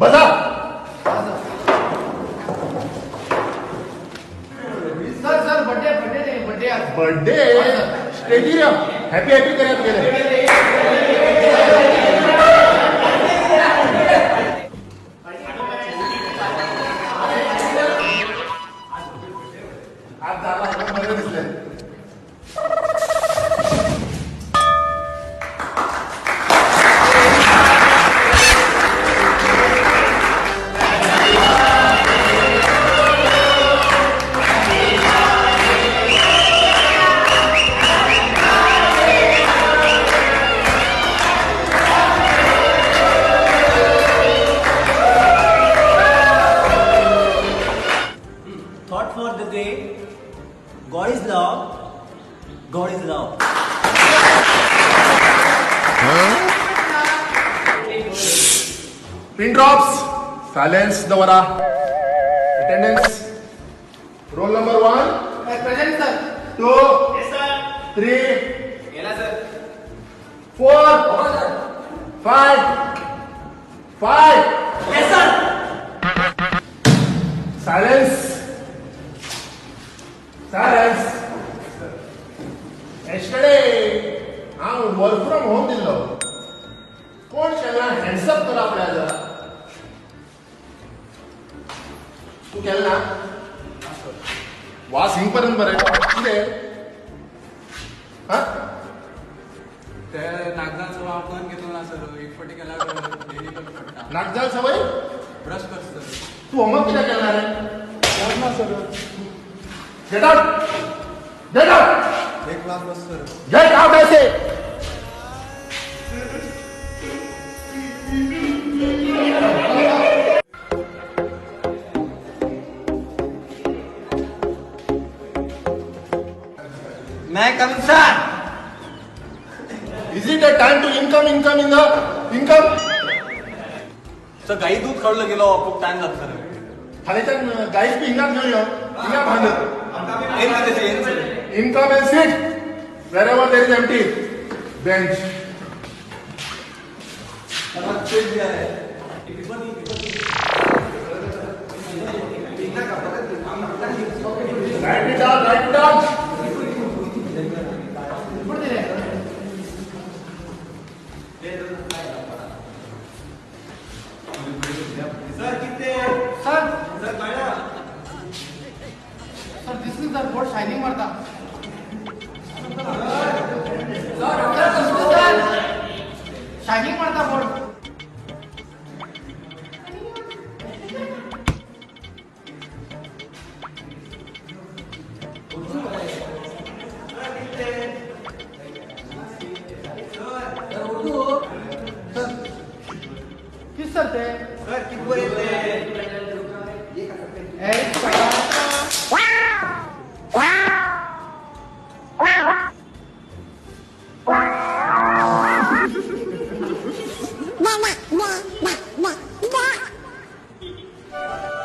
बसा. Sir birthday birthday stadium happy happy करत गेले. आज झाला मला दिसले. Thought for the day, God is love, God is love. Pin drops silence दवरा. Attendance roll number 1 present sir. 2 3 4 5 Yes, sir. Silence yesterday हांव work from home दिल्लो. कोण केला हँडसअप कर आपल्या जरा. तू केलं ना वास हिंगपर्यंत बरें कितें हा ते नागदाचं हांव करून घेतलो ना सर. एक फावटी केल्यार डेली करपाक पडटा. नागजाल सवय. ब्रश कर सर. तू होमवर्क कित्याक केला रे. ना sir. Get out. Get out. एक क्लास बस सर. गेट आउट ऐसे. मैं coming sir. Is it a time to income in the income? Sir गाई दूध काढलं गेलो खूप टाइम जातो सर. खालीच्यान गाईस बी हिंगात घेऊन यो. हिंगा बांधत. Income and sit wherever there is empty bench. Write it down. Write it down. Sir दिसली सर बोर्ड शायनिंग मारता. शायनिंग मारता बोर्ड. किस सर ते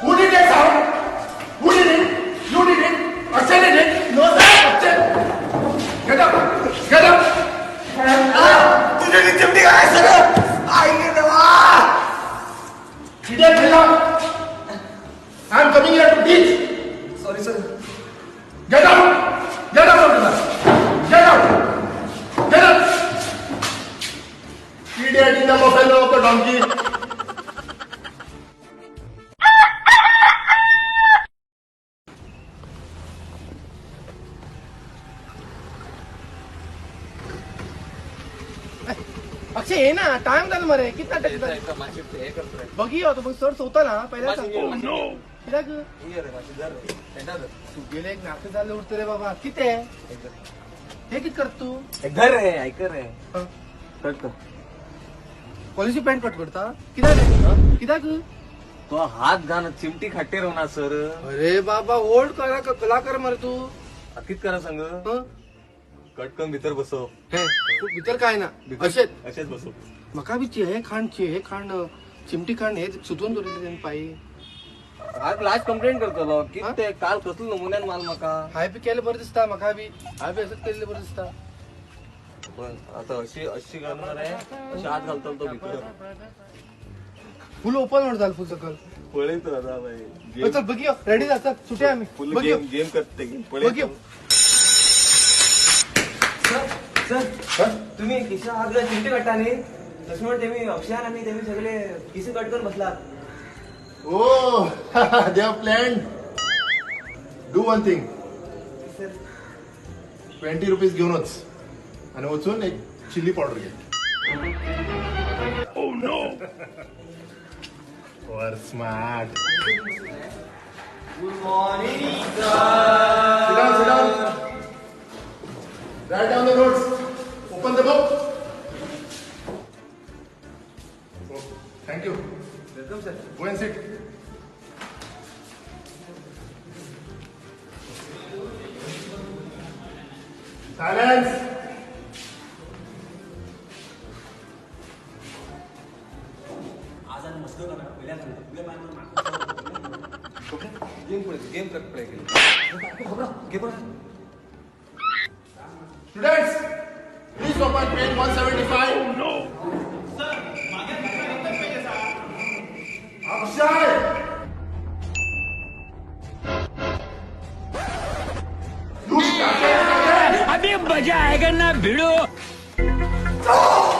Who did that sound? Who did it? You did it? Akshay did it? No sir. Akshay. Get up. Get up. तुझे चिमटी काय sir. आई देवा. Idiot, get up. I am coming here to teach. Sorry sir. Get out. Get out of here. Get out. Get up. Idiot in the buffalo of the donkey. अक्षय ये ना time झालं मरे. कितना time बघी होतो मग sir होता ना पहिल्या कित्याक तू गेले एक नाटक झालं उरत रे बाबा. किती हे किती करत तू. घर रे ऐकर रे. कट कर. कॉलेजची पॅन्ट कट करता कित्याक कित्याक. तो हात घाण चिमटी खाटे राहू ना सर. अरे बाबा ओल्ड कलाकार मरे तू. कित करा सांग. हं? कटकन भितर बसव. हे तू भितर काय ना अशेच असेच बसव. म्हाका बी हे खाण चिमटी खाण हे सुचोवन दवरिल्ले तेणे पायी. आज लास्ट कंप्लेंट करतलो की ते काल कसलो नमुन्यान माल म्हाका. हांवें बी केलें बरें दिसता म्हाका बी. हांवें बी असंच केल्लें बरें दिसता. पण आता अशी करणार आहे अशी हात घालतो तो भितर. फुल ओपन वर जाल फुल सकल पळयत राहा भाई चल बघियो रेडी जातात सुटे आम्ही फुल बघियो गेम करते बघियो सर तुम्ही किशा आगला चिंटे काढता न्ही तसमुळे तेमी अक्षयान आणि तेमी सगळे किसे कट करून बसलात ओ they have plan do one thing sir 20 rupees घेऊनच आणि वचून एक चिल्ली पावडर घे ओ no over smart good morning Sit down, sit down. Write down the notes. Open the book. Oh, thank you. Welcome sir Go and sit. Silence. आज आणि मस्त करा पहिल्या गेम कर प्ले केली Students, please open page 175. Oh no. Akshay. You started again. अभी मजा आएगा ना भिड़ो Oh!